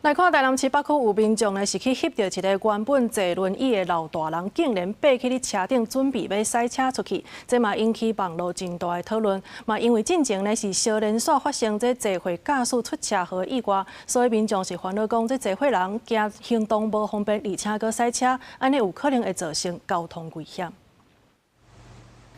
来看台南市北区有民众呢是去翕到一个原本坐轮椅的老大人，竟然爬去咧车顶准备要驶车出去，这嘛引起网络真大的讨论。嘛因为进前呢是小连续发生这坐会驾驶出车祸意外，所以民众是烦恼讲这坐会人行行动无方便，而且佫驶车，安尼有可能会造成交通危险。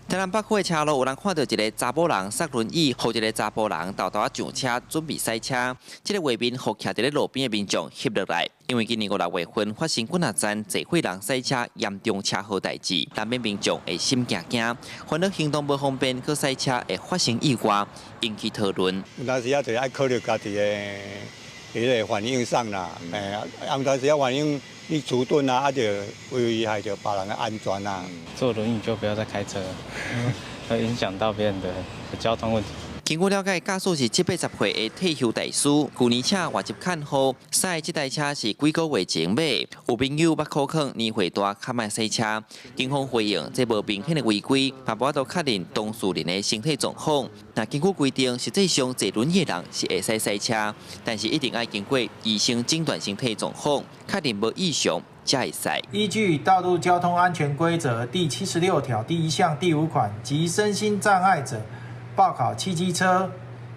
台南北区的车路有人看到一个查甫人塞轮椅，和一个查甫人豆豆上车，准备驶车。这个画面互徛在咧路边的民众翕落来，因为今年5、6月份发生几啊站坐会人驶车严重车祸代志，难免民众会心惊惊，烦恼行动不方便，去驶车会发生意外，引起讨论。有当时也就爱考虑家己的迄个反应上啦，有当时也反应你迟钝啊，就危害到别人的安全啊。坐轮椅就不要再开车，会影响到别人的交通问题。经过了解，驾驶是7、80岁的退休大师，去年车外籍看好，驶这台车是几个月前买。有朋友捌考考年岁大，较慢驶车。警方回应，这无明显的违规，嘛无法度确认当事人的身体状况。那根据规定，实际上坐轮椅的人是会使驶车，但是一定要经过医生诊断身体状况，确认无异常。 才会使。依据《道路交通安全规则》第76条第1项第5款及身心障碍者报考汽机车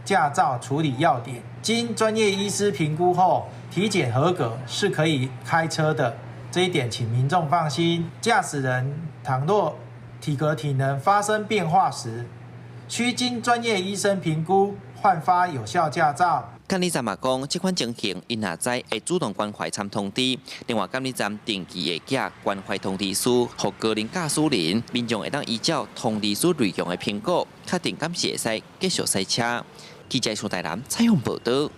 驾照处理要点，经专业医师评估后体检合格是可以开车的。这一点请民众放心。驾驶人倘若体格体能发生变化时，需经专业医生评估换发有效驾照。 监理站嘛讲，这款情形因下载会主动关怀参通知。另外，监理站定期会寄关怀通知书，予个人驾驶人，民众会当依照通知书内容的评估，确定敢是会使继续驶车。记者苏台南采访报道。